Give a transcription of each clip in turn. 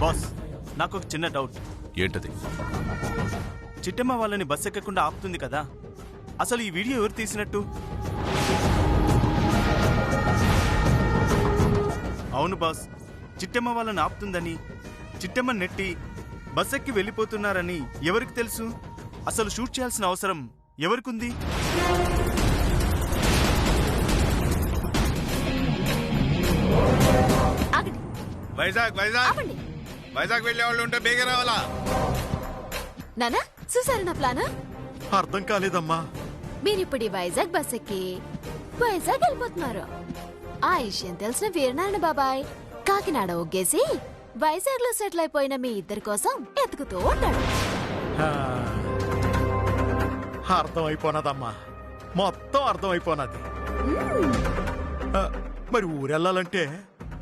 Boss, నాకు ఒక చిన్న డౌట్. ఏంటది? చిట్టమ్మ వాళ్ళని బస్ ఎక్కకుండా ఆపుతుంది కదా, అసలు ఈ వీడియో ఎవరు తీసినట్టు? అవును బాస్, చిట్టమ్మ వాళ్ళని ఆపుతుందని, చిట్టమ్మ నెట్టి బస్ ఎక్కి వెళ్ళిపోతున్నారని ఎవరికి తెలుసు? అసలు షూట్ చేయాల్సిన అవసరం ఎవరికుంది? వైజాగ్ వైజాగ్ వైజాగ్ వెళ్ళే వాళ్ళు ఉంటే బేగ రావాలా? నానా చూసారు నా ప్లాన్? అర్థం కాలేదమ్మా. మీరిప్పుడు ఈ వైజాగ్ బస్ ఎక్కి వైజాగ్ వెళ్ళిపోతున్నారు. ఆ విషయం తెలిసిన వీరనారాయణ బాబాయ్ కాకినాడ ఒగ్గేసి వైజాగ్ లో సెటిల్ అయిపోయిన మీ ఇద్దరి కోసం ఎతుకుతూ ఉంటాడు. అర్థం అయిపోనదమ్మా, మొత్తం అర్థం అయిపోనది. మరి ఊరెళ్ళాలంటే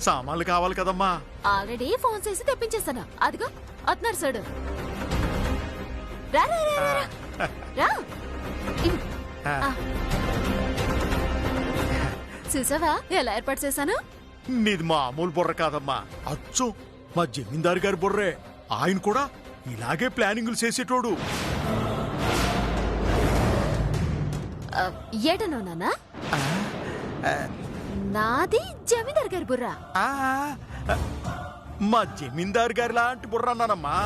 సామాన్లు కావాలి కదమ్మా. ఆల్రెడీ ఫోన్ చేసి తెప్పించేస్తాను. అదిగో వస్తున్నారు చూడు. రా రా రా రా రా. చూసావా ఎలా ఏర్పాటు చేశాను? నీది మామూలు బుర్ర కాదమ్మా, అచ్చు మా జమీందారు గారి బుర్రే. ఆయన కూడా ఇలాగే ప్లానింగులు చేసేటోడు. ఏటనో నాన్నా? నాది జమీందార్ గారి బుర్రా. మా జమీందారు గారి లాంటి బుర్ర అన్నానమ్మా.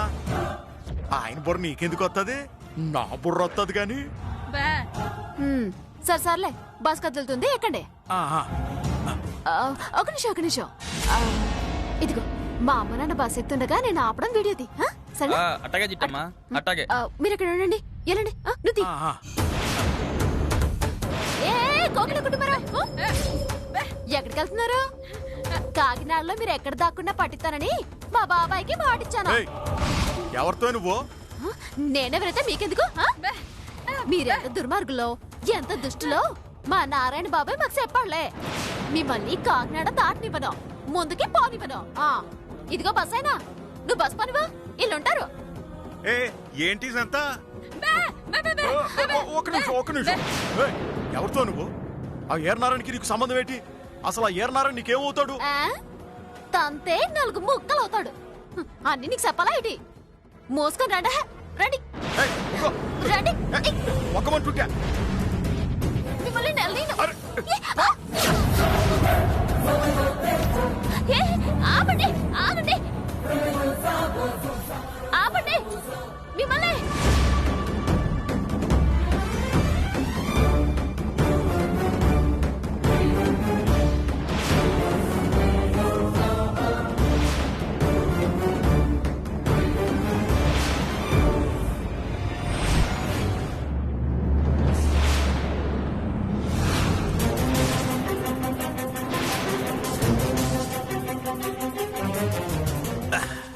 ఆయన బుర్ర నీకెందుకు వస్తుంది? నా బుర్ర వస్తుంది గాని. సరే సర్లే, బస్ కదులుతుంది, ఎక్కండి. ఒక నిమిషం. ఇదిగో మా అమ్మ నాన్న బస్ ఎక్కుతుండగా నేను ఆపడం వీడియో తీ. సరే అట్టాగే చిట్టమ్మా, అట్టాగే. మీరు ఇక్కడ ఉండండి, వెళ్ళండి. నువ్వు ఎక్కడికి వెళ్తున్నారు? కాకినాడలో మీరు ఎక్కడ దాక్కున్నా పట్టిస్తానని మా బాబాయ్కి మాటిచ్చాను. ఎవరితో నువ్వు? నేనెవరైతే మీకెందుకు? మీరెంత దుర్మార్గులో, ఎంత దుష్టులో మా నారాయణ బాబాయ్ మాకు చెప్పాడులే. మిమ్మల్ని కాకినాడ దాటనివ్వను, ముందుకి పోనివ్వను. ఇదిగో బస్ అయినా నువ్వు బస్ పనివా, ఇల్లుంటారు. ఏంటి సంతా? ఒక నిమిషం. ఎవరితో నువ్వు? ఆ ఏర్నారాయణకి నీకు సంబంధం ఏంటి? అసలు ఆ ఏర్నారాయణ నీకేమవుతాడు? తంతే 4 ముక్కలు అవుతాడు. అన్ని నీకు చెప్పాలా ఏంటి? మోసుకొని రండి. రండి రండి. ఒక్కమంటుంటే మిమ్మల్ని ఆపండి ఆగండి ఆపండి మిమ్మల్ని.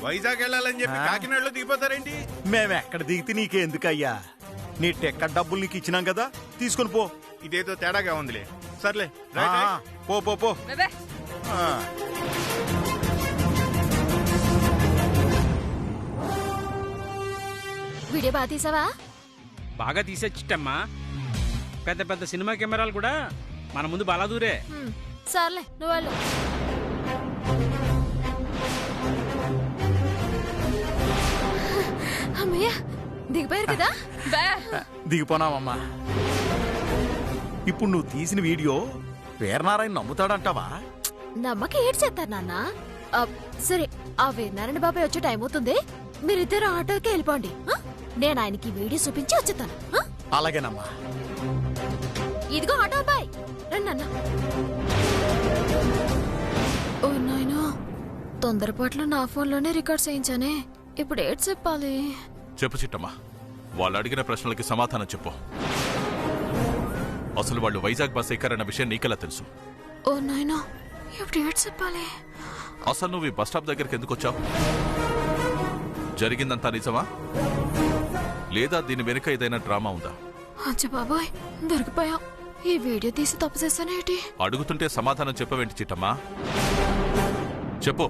వైజాగ్ వెళ్ళాలని చెప్పి కాకినాడలో దిగిపోతారేంటి? మేమెక్కడ దిగితే నీకెందుకయ్యా? నీ టికెట్ డబ్బులు నీకు ఇచ్చినాం కదా, తీసుకొని పో. ఇదేదో తేడాగా ఉందిలే. సర్లే పో పో పో. వీడియో బాగా తీసావా? బాగా తీసేచ్చిట్టమ్మా. పెద్ద పెద్ద సినిమా కెమెరాలు కూడా మన ముందు బాలా దూరే. సర్లే నువ్వు వెళ్ళు. అమ్మయ్య దిగిపోయారు కదా. దిగిపోనావమ్మా. ఇప్పుడు నువ్వు తీసిన వీడియో వీరనారాయణ నమ్ముతాడంటావా? నమ్మకి ఏడు చేస్తారు నాన్న. సరే, ఆ వీరనారాయణ బాబాయ్ వచ్చే టైం అవుతుంది, మీరిద్దరు ఆటోకి వెళ్ళిపోండి. నేను ఆయనకి వీడియో చూపించి వచ్చేస్తాను. అలాగేనమ్మా. ఇదిగో ఆటో అబ్బాయి, రండి అన్న. ఓ నాయనా, తొందరపాట్లో నా ఫోన్లోనే రికార్డ్ చేయించానే. ఇప్పుడు ఏడు చెప్పాలి? చెప్పు చిట్టమ్మా, వాళ్ళు అడిగిన ప్రశ్నలకి సమాధానం చెప్పు. అసలు వాళ్ళు వైజాగ్ బస్ ఎక్కారన్న విషయం నీకెలా తెలుసు? ఓ నాయనా, ఇప్పుడు ఏడు చెప్పాలి? అసలు నువ్వు ఈ బస్ స్టాప్ దగ్గరికి ఎందుకు వచ్చావు? జరిగిందంతా నిజమా, లేదా దీని వెనుక ఏదైనా డ్రామా ఉందా? అచ్చ బాబాయ్, దొరికిపోయాం. ఈ వీడియో తీసి తప్పు చేస్తానేటి? అడుగుతుంటే సమాధానం చెప్పవేంటి చిట్టమ్మా? చెప్పు,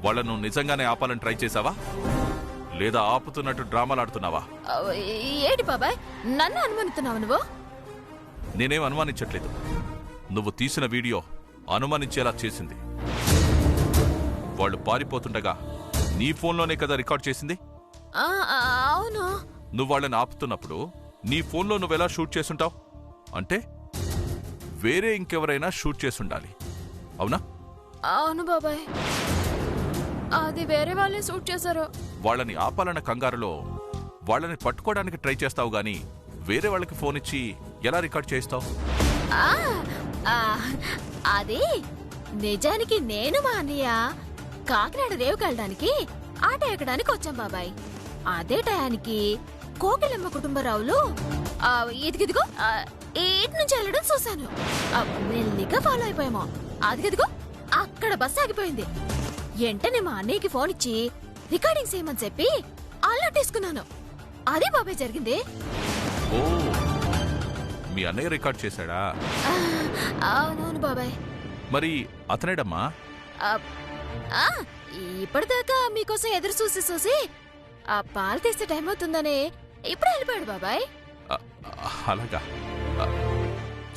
వాళ్ళను నిజంగానే ఆపాలని ట్రై చేసావా, లేదా ఆపుతున్నట్టు డ్రామాలాడుతున్నావా? ఏంటి బాబాయ్ నన్ను అనుమానిస్తున్నావు నువ్వు? నేనేం అనుమానించట్లేదు. నువ్వు తీసిన వీడియో అనుమానించేలా చేసింది. వాళ్ళు పారిపోతుండగా నీ ఫోన్లోనే కదా రికార్డ్ చేసింది. అవును. నువ్వు వాళ్ళని ఆపుతున్నప్పుడు నీ ఫోన్లో నువ్వెలా షూట్ చేసుంటావు? అంటే వేరే ఇంకెవరైనా షూట్ చేసుండాలి, అవునా? అవును బాబాయ్, అది వేరే వాళ్ళే షూట్ చేశారు. వాళ్ళని ఆపాలన్న కంగారులో వాళ్ళని పట్టుకోవడానికి ట్రై చేస్తావు గాని వేరే వాళ్ళకి ఫోన్ ఇచ్చి ఎలా రికార్డ్ చేస్తావు? అది నిజానికి నేను మా అన్నయ్య కాకినాడ రేవుకి వెళ్ళడానికి ఆటో ఎక్కడానికి వచ్చాం బాబాయ్. అదే టయానికి కోకిలమ్మ కుటుంబరావులు ఇదిగిదిగో ఏటి నుంచి వెళ్ళడం చూశాను. మెల్లిగా ఫాలో అయిపోయాము. అదిగదిగో అక్కడ బస్సు ఆగిపోయింది. వెంటనే మా అన్నయ్యకి ఫోన్ ఇచ్చి రికార్డింగ్ చేయమని చెప్పి అల్లటేసుకున్నాను. అదే బాబాయ్ జరిగింది. ఓ, మీ అన్నయ్య రికార్డ్ చేశాడా? అవునవును బాబాయ్. మరి అతనేడమ్మా? ఇప్పటిదాకా మీకోసం ఎదురు చూసి ఆ పాలు తీసే టైం అవుతుందని ఇప్పుడు వెళ్ళిపోయాడు బాబాయ్. అలాగా,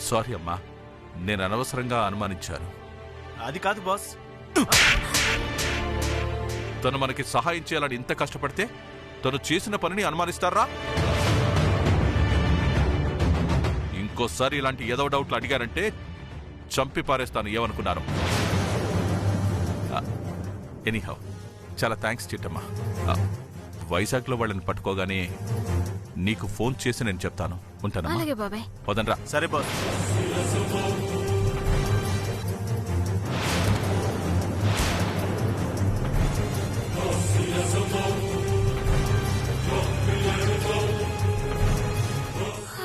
సారీ అమ్మా, నేను అనవసరంగా అనుమానించాను. అది కాదు బాస్. తను మనకి సహాయం చేయాలని ఇంత కష్టపడితే తను చేసిన పనిని అనుమానిస్తారా? ఇంకోసారి ఇలాంటి ఏదో డౌట్లు అడిగారంటే చంపి పారేస్తాను. ఏమనుకున్నారు? ఎనీహౌ, చాలా థ్యాంక్స్ చిట్టమ్మా. వైజాగ్లో వాళ్ళని పట్టుకోగానే నీకు ఫోన్ చేసి నేను చెప్తాను. ఉంటానమ్మా. అలాగే బాబాయ్. వదనరా. సరే బాస్.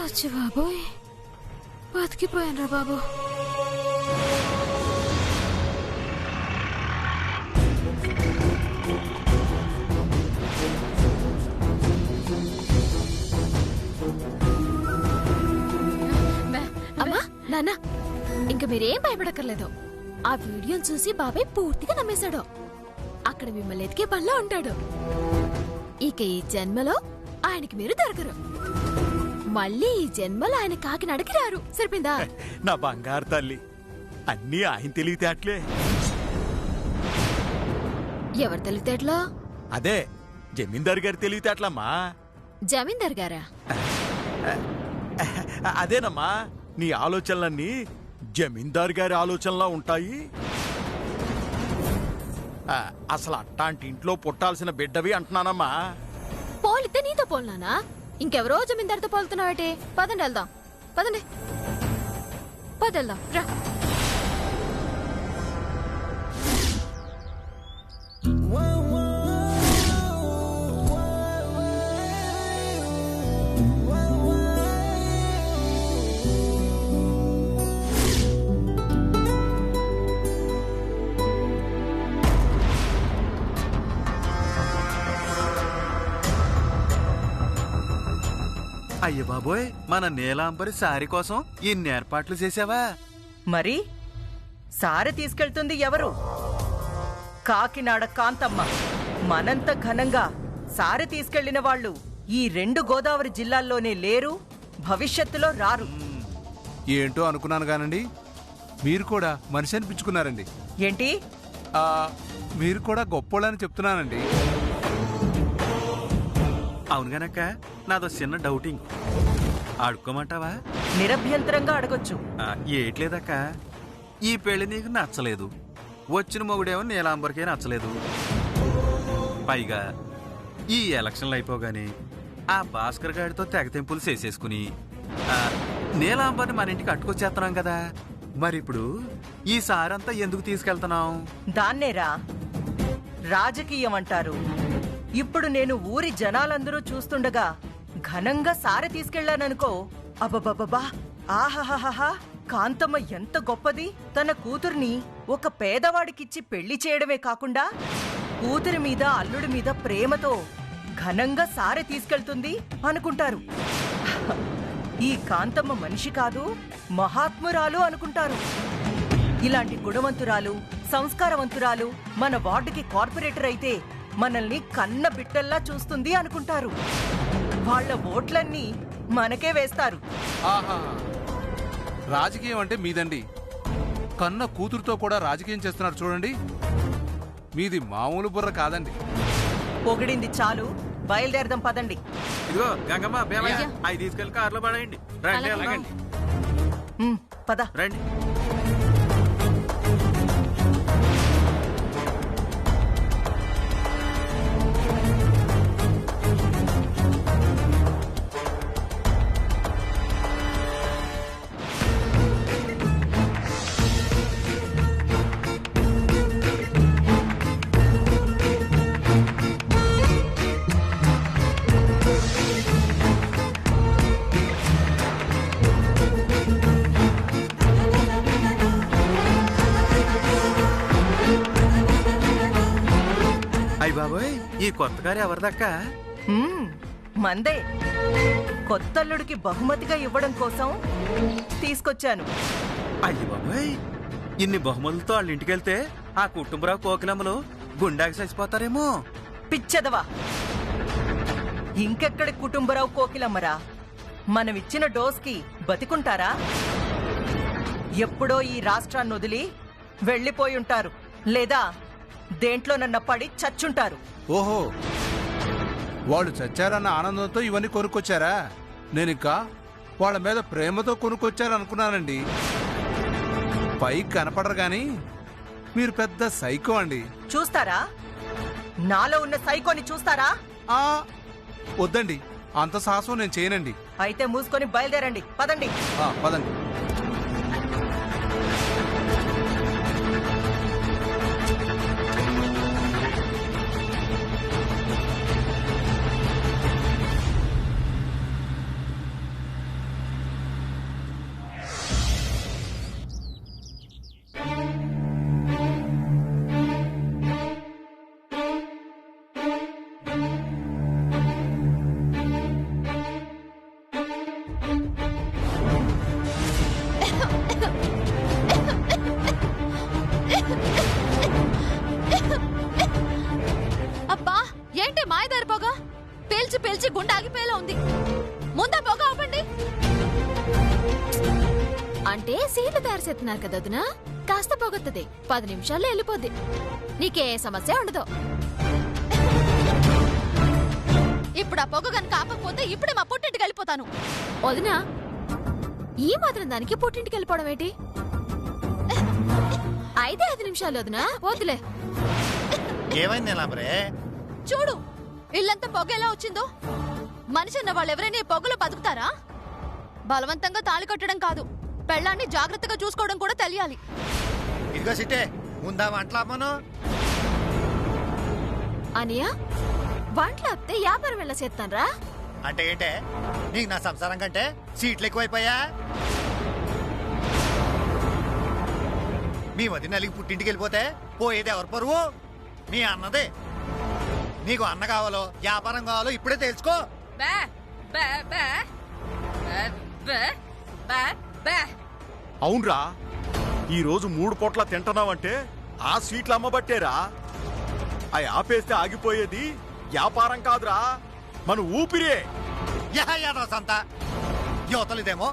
అచ్చి బాబోయ్, బతికిపోయాను రా బాబు. అమ్మా నాన్న, ఇంక మీరేం భయపడక్కర్లేదు. ఆ వీడియోని చూసి బాబాయ్ పూర్తిగా నమ్మేశాడు. అక్కడ మిమ్మల్ని ఎతికే పనిలో ఉంటాడు. ఇక ఈ జన్మలో ఆయనకి మీరు దొరకరు. మళ్ళీ ఈ జన్మలో ఆయన కాకినాడకి రారు. సరిపోయిందా? నా బంగారు తల్లి, అన్నీ ఆయన తెలివితేటలే. ఎవరు తెలివితేటలో? అదే జమీందారు గారి తెలివితేటలమ్మా. జమీందార్ గారా? అదేనమ్మా, నీ ఆలోచనలన్నీ జమీందారు గారి ఆలోచనలా ఉంటాయి. అసలు అట్టాంటి ఇంట్లో పుట్టాల్సిన బిడ్డవి అంటున్నానమ్మా. పోలితే నీతో పోల్నానా? ఇంకెవరో జమీందారితో పోలుతున్నావేటి? పదండి వెళ్దాం. పదండి పదెళ్దాం రా. అయ్య బాబోయ్, మన నీలాంబరి సారి కోసం ఇన్ని ఏర్పాట్లు చేసావా? మరి సారె తీసుకెళ్తుంది ఎవరు? కాకినాడ కాంతమ్మ. మనంత ఘనంగా సారె తీసుకెళ్లిన వాళ్ళు ఈ 2 గోదావరి జిల్లాల్లోనే లేరు, భవిష్యత్తులో రారు. ఏంటో అనుకున్నాను కానండి, మీరు కూడా మనిషి అనిపించుకున్నారండి. ఏంటి? మీరు కూడా గొప్పోళ్ళని చెప్తున్నానండి. అవునుగానక్క, నాదో చిన్న డౌటింగ్. ఆడుకోమంటావా? నిరభ్యంతరంగా అడగొచ్చు. ఏట్లేదక్క, ఈ పెళ్లి నీకు నచ్చలేదు, వచ్చిన మొగుడేమో నీలాంబరికే నచ్చలేదు. పైగా ఈ ఎలక్షన్లు అయిపోగానే ఆ భాస్కర్ గారితో తెగతెంపులు చేసేసుకుని నీలాంబరిని మన ఇంటికి అట్టుకొచ్చేస్తున్నాం కదా. మరి ఇప్పుడు ఈ సారంతా ఎందుకు తీసుకెళ్తున్నాం? దాన్నేరా రాజకీయం అంటారు. ఇప్పుడు నేను ఊరి జనాలందరూ చూస్తుండగా ఘనంగా సారె తీసుకెళ్లాననుకో, అబ్బబ్బబ్బా, ఆహాహాహా, కాంతమ్మ ఎంత గొప్పది, తన కూతుర్ని ఒక పేదవాడికిచ్చి పెళ్లి చేయడమే కాకుండా కూతురి మీద అల్లుడి మీద ప్రేమతో ఘనంగా సారె తీసుకెళ్తుంది అనుకుంటారు. ఈ కాంతమ్మ మనిషి కాదు, మహాత్మురాలు అనుకుంటారు. ఇలాంటి గుణవంతురాలు, సంస్కారవంతురాలు మన వార్డుకి కార్పొరేటర్ అయితే మనల్ని కన్న బిడ్డల్లా చూస్తుంది అనుకుంటారు. వాళ్ళ ఓట్లన్నీ మనకే వేస్తారు. ఆహా, రాజకీయం అంటే మీదండి. కన్న కూతురుతో కూడా రాజకీయం చేస్తున్నారు చూడండి. మీది మామూలు బుర్ర కాదండి. పొగిడింది చాలు, బయలుదేరదాం పదండి. ఇదిగో గంగమ్మ భీమయ్య అవి తీసుకెళ్లి కారులో పడేయండి. రండి వెళ్దాం. పద. రండి. అయ్య బాబోయ్, ఈ కొత్త కారు ఎవరిదక్క? మందే. కొత్తల్లుడికి బహుమతిగా ఇవ్వడం కోసం తీసుకొచ్చాను. అయ్య బాబోయ్, ఇన్ని బహుమతులతో వాళ్ళ ఇంటికెళ్తే ఆ కుటుంబరావు కోకిలమ్మలు గుండాకి చచ్చిపోతారేమో. పిచ్చదవా, ఇంకెక్కడి కుటుంబరావు కోకిలమ్మరా? మనమిచ్చిన డోస్కి బతికుంటారా? ఎప్పుడో ఈ రాష్ట్రాన్ని వదిలి వెళ్ళిపోయి ఉంటారు, లేదా దేంట్లోనన్న పడి చచ్చుంటారు. ఓహో, వాళ్ళు చచ్చారన్న ఆనందంతో ఇవన్నీ కొనుక్కొచ్చారా? నేనింకా వాళ్ళ మీద ప్రేమతో కొనుక్కొచ్చారనుకున్నానండి. పైకి కనపడరు గాని మీరు పెద్ద సైకో అండి. చూస్తారా? నాలో ఉన్న సైకోని చూస్తారా? ఆ వద్దండి, అంత సాహసం నేను చేయనండి. అయితే మూసుకొని బయలుదేరండి, పదండి. పదండి. అబ్బా, ఏంటి మాయదారి పొగ? పేల్చి పేల్చి గుండె ఆగిపోయేలా ఉంది. ముందా పొగ ఆపండి. అంటే సీట్లు తయారు చేస్తున్నారు కదా వదినా, కాస్త పొగొత్తది. 10 నిమిషాల్లో వెళ్ళిపోద్ది. నీకే సమస్య ఉండదు. ఇప్పుడు ఆ పొగ కనుక ఆపకపోతే ఇప్పుడే మా పుట్టింటికి వెళ్ళిపోతాను. వదినా, ఈ మాత్రం దానికి పుట్టింటికి వెళ్ళిపోవడం ఏంటి? 5 నిమిషాలు వదినా, వద్దులే. ఏమైంది లాభరే? చూడు, ఇల్లంతా పొగ ఎలా వచ్చిందో. మనిషి అన్న వాళ్ళు ఎవరైనా ఈ పొగలో బతుకుతారా? బలవంతంగా తాళి కట్టడం కాదు, పెళ్ళాన్ని జాగ్రత్తగా చూసుకోవడం కూడా తెలియాలి. ఇదిగో సిట్టే, ముందా వంటలాపను. అనియా, వంటలాపితే వ్యాపారం ఎలా చేస్తానరా? అంటే ఏంటే, నీకు నా సంసారం కంటే సీట్లు ఎక్కువైపోయా? మీ వదిన నలిగి పుట్టింటికి వెళ్ళిపోతే పోయేది ఎవరు పరువు? మీ అన్నదే. నీకు అన్న కావాలో వ్యాపారం కావాలో ఇప్పుడే తెలుసుకో. అవునరా, ఈ రోజు 3 పూట్ల తింటున్నావంటే ఆ స్వీట్లు అమ్మబట్టేరా. అవి ఆపేస్తే ఆగిపోయేది వ్యాపారం కాదురా, మన ఊపిరే. యాదవ సంత యువతలిదేమో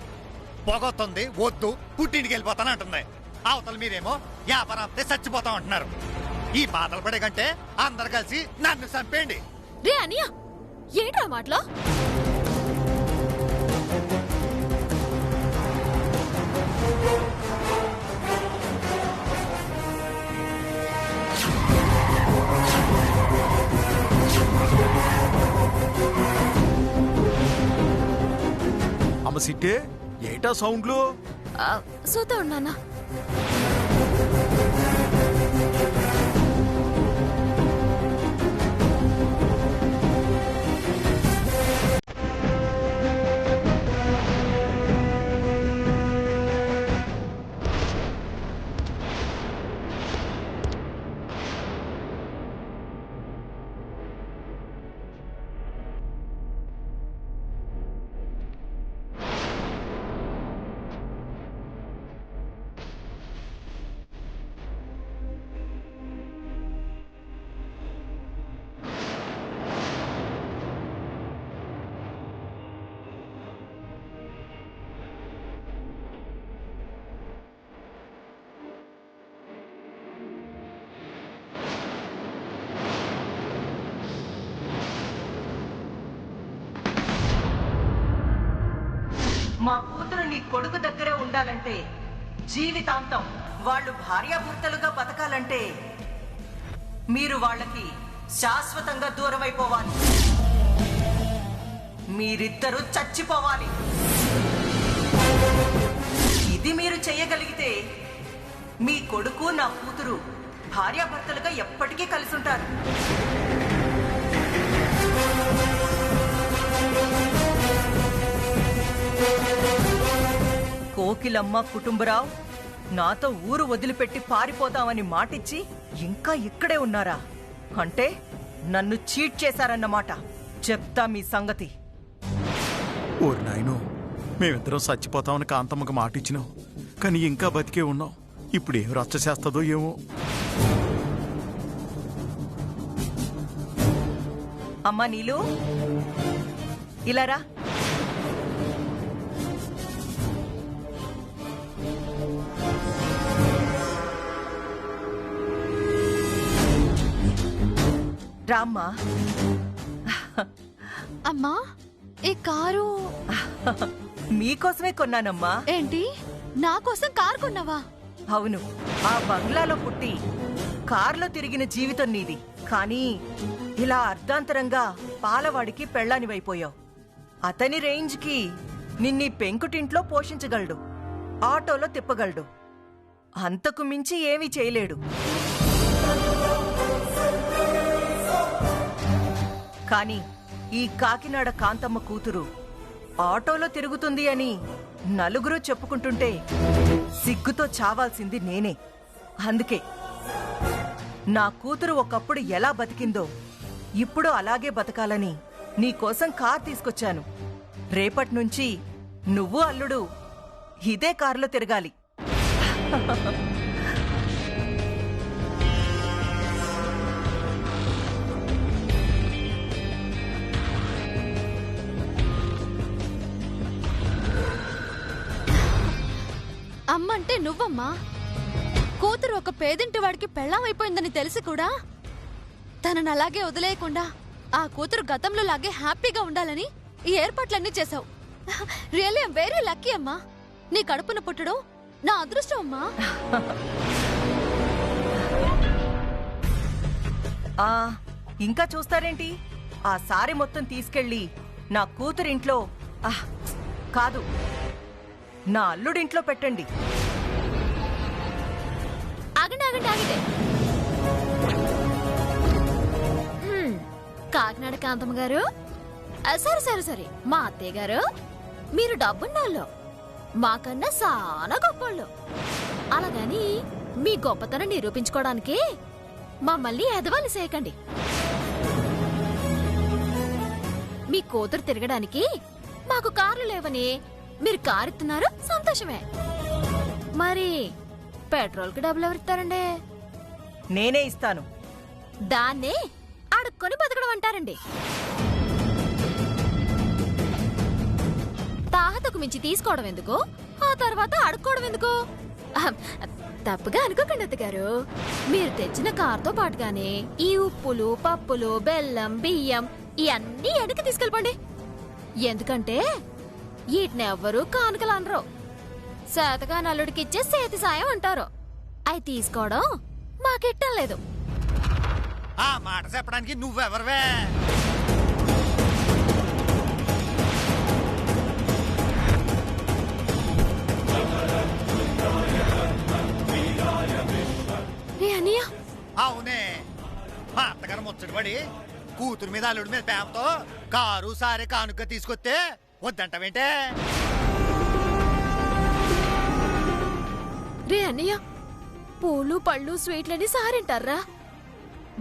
పొగొత్తుంది, వద్దు పుట్టింటికి వెళ్ళిపోతాను అంటుంది. అవతల మీరేమో వ్యాపారం ఆపితే చచ్చిపోతాం అంటున్నారు. ఈ బాధలు పడే కంటే అందరు కలిసి నన్ను చంపేయండి. రే అనియా, ఏంట్రా మాటలో? అమ్మ సిట్టే, ఏటా సౌండ్లు? సూతా ఉన్నానా? మా కూతురు నీ కొడుకు దగ్గరే ఉండాలంటే, జీవితాంతం వాళ్ళు భార్యాభర్తలుగా బతకాలంటే మీరు వాళ్ళకి శాశ్వతంగా దూరమైపోవాలి. మీరిద్దరూ చచ్చిపోవాలి. ఇది మీరు చెయ్యగలిగితే మీ కొడుకు నా కూతురు భార్యాభర్తలుగా ఎప్పటికీ కలిసి ఉంటారు. కోకిలమ్మ, కుటుంబరావు నాతో ఊరు వదిలిపెట్టి పారిపోతామని మాటిచ్చి ఇంకా ఇక్కడే ఉన్నారా? అంటే నన్ను చీట్ చేశారన్నమాట. చెప్తా మీ సంగతి. ఓరి నాయనో, మేమిద్దరం చచ్చిపోతామని కాంతమ్మకు మాట ఇచ్చినాం, కానీ ఇంకా బతికే ఉన్నాం. ఇప్పుడు ఏం రచ్చ చేస్తుందో ఏమో. అమ్మా నీలు, ఇలారా. రామ్మా. అమ్మా, ఈ కారు మీకోసమే కొన్నానమ్మా. ఏంటి, నా కోసం కారు కొన్నావా? అవును, ఆ బంగ్లాలో పుట్టి కారులో తిరిగిన జీవితం నీది. కానీ ఇలా అర్ధాంతరంగా పాలవాడికి పెళ్ళానివైపోయావు. అతని రేంజ్కి నిన్నీ పెంకుటింట్లో పోషించగలడు, ఆటోలో తిప్పగలడు, అంతకు మించి ఏమీ చేయలేడు. కానీ ఈ కాకినాడ కాంతమ్మ కూతురు ఆటోలో తిరుగుతుంది అని నలుగురు చెప్పుకుంటుంటే సిగ్గుతో చావాల్సింది నేనే. అందుకే నా కూతురు ఒకప్పుడు ఎలా బతికిందో ఇప్పుడు అలాగే బతకాలని నీకోసం కార్ తీసుకొచ్చాను. రేపటి నుంచి నువ్వు అల్లుడు ఇదే కారులో తిరగాలి. అమ్మంటే నువ్వమ్మా. కూతురు ఒక పేదింటి వాడికి పెళ్ళాం అయిపోయిందని తెలిసి కూడా తనని అలాగే వదిలేయకుండా ఆ కూతురు గతంలో లాగే హ్యాపీగా ఉండాలని ఈ ఏర్పాట్లన్నీ చేశావు. రియల్లీ ఐమ్ వెరీ లక్కీ అమ్మా. నీ కడుపున పుట్టడం నా అదృష్టం అమ్మా. ఇంకా చూస్తారేంటి? ఆ సారీ మొత్తం తీసుకెళ్ళి నా కూతురింట్లో కాదు, నా అల్లుడింట్లో పెట్టండి. ఆగండి ఆగండి ఆగండి. కాకినాడ కాంతమ్మ గారు, సరే సరే సరే, మా అత్తయ్య గారు, మీరు డబ్బున్నోళ్ళు, మాకన్నా చాలా గొప్పోళ్ళు. అలాగని మీ గొప్పతనం నిరూపించుకోవడానికి మమ్మల్ని ఎదవాలి చేయకండి. మీ కూతురు తిరగడానికి మాకు కార్లు లేవని మీరు కారు ఇస్తున్నారు, సంతోషమే. మరి పెట్రోల్కి డబ్బులు ఎవరిస్తారండి? నేనే ఇస్తాను. దాన్నే అడుక్కొని బతకడం అంటారండి. తాహతకు మించి తీసుకోవడం ఎందుకు, ఆ తర్వాత అడుక్కోవడం ఎందుకు? తప్పుగా అనుకోకండి అత్తగారు. మీరు తెచ్చిన కారుతో పాటుగానే ఈ ఉప్పులు, పప్పులు, బెల్లం, బియ్యం ఇవన్నీ వెనక్కి తీసుకెళ్ళిపోండి. ఎందుకంటే వీటినెవ్వరూ కానుకలు అనరు, శాతగా నల్లుడికిచ్చే చేతి సాయం అంటారు. అవి తీసుకోవడం మాకిట్టం లేదు. ఆ మాట చెప్పడానికి నువ్వెవరివే? అవునే, మా అత్తగారు ముచ్చటపడి కూతురు మీద అల్లుడి మీద ప్రేమతో కారు సారే కానుక తీసుకొస్తే వద్దంటావేంటే? రే అన్నయ్య, పూలు పళ్ళు స్వీట్లని సారంటారా?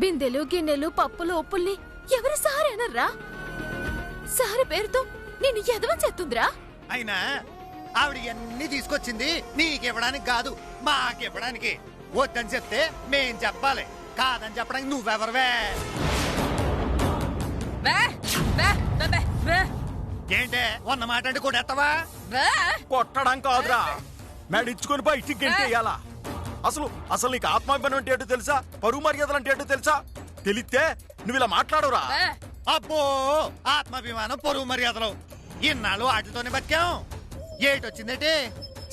బిందెలు గిన్నెలు పప్పులు ఉప్పుల్ని ఎవరు సారేనర్రా? సారి పేరుతో నేను ఎదవం చేస్తుందిరా. అయినా ఆవిడ ఎన్ని తీసుకొచ్చింది నీకివ్వడానికి కాదు, మాకివ్వడానికి. వద్దని చెప్తే మేం చెప్పాలి, కాదని చెప్పడానికి నువ్వెవరివే? ఏంటే ఉన్న మాట అంటే కొట్టేస్తావా? కొట్టడం కాదురా, మెడిచ్చుకొని బయటికి గెంటేయాలా. అసలు అసలు నీకు ఆత్మాభిమానం అంటే ఏంటో తెలుసా? పరువు మర్యాదలు అంటే ఏంటో తెలుసా? తెలిస్తే నువ్వు ఇలా మాట్లాడవురా. అబ్బో, ఆత్మాభిమానం పరువు మర్యాదలు ఇన్నాళ్ళు వాటితోనే బతికాం. ఏటొచ్చిందేటి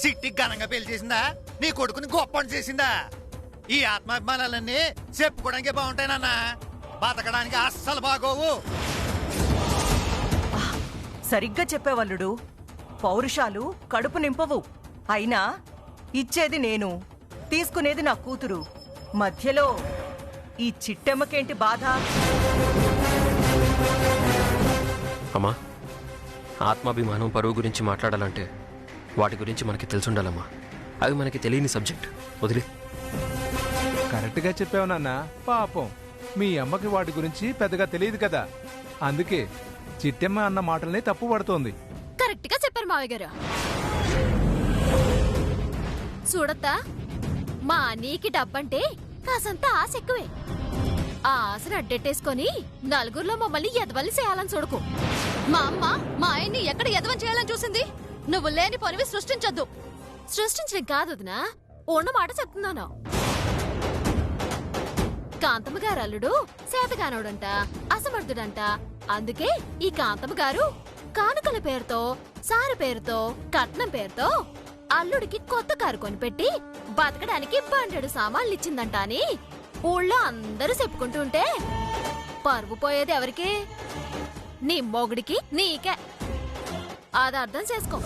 సిట్టి ఘనంగా పెళ్లి చేసిందా నీ కొడుకుని గొప్పని చేసిందా ఈ ఆత్మాభిమానాలన్నీ చెప్పుకోవడానికే బాగుంటాయి బతకడానికి అస్సలు బాగోవు. సరిగ్గా చెప్పేవల్లుడు. పౌరుషాలు కడుపు నింపవు. అయినా ఇచ్చేది నేను, తీసుకునేది నా కూతురు. మధ్యలో ఈ చిట్టెమ్మకేంటి బాధ? అమ్మా, ఆత్మాభిమానం పరువు గురించి మాట్లాడాలంటే వాటి గురించి మనకి తెలుసుండాలమ్మా. అవి మనకి తెలియని సబ్జెక్ట్. వదిలే. కరెక్ట్గా చెప్పావు నాన్న. పాపం మీ అమ్మకి వాటి గురించి పెద్దగా తెలియదు కదా, అందుకే చిట్టెమ్మ అన్న మాటల్ని తప్పు పడుతోంది. కరెక్ట్ గా చెప్పారు మావయ్య గారు. చూడత్తా, మా నీకి డబ్బంటే కాసంత ఆశ ఎక్కువే. ఆ ఆశను అడ్డెట్టేసుకొని నలుగురిలో మమ్మల్ని ఎదవల్ని చేయాలని చూడకు. మా అమ్మ మా ఆయన్ని ఎక్కడ ఎదవని చేయాలని చూసింది. నువ్వు లేని పనివి సృష్టించొద్దు. సృష్టించడం కాదు వదినా, ఉన్న మాట చెప్తున్నాను. కాంతమ్మ గారు అల్లుడు సేతగానోడంట, అసమర్థుడంట. అందుకే ఈ కాంతమ్మ గారు కానుకల పేరుతో, సారు పేరుతో, కట్నం పేరుతో అల్లుడికి కొత్త కారు కొనిపెట్టి బతకడానికి బండెడు సామాన్లు ఇచ్చిందంట అని ఊళ్ళో అందరూ చెప్పుకుంటూ ఉంటే పరువు పోయేది ఎవరికి? నీ మొగుడికి, నీకే. అది అర్థం చేసుకో.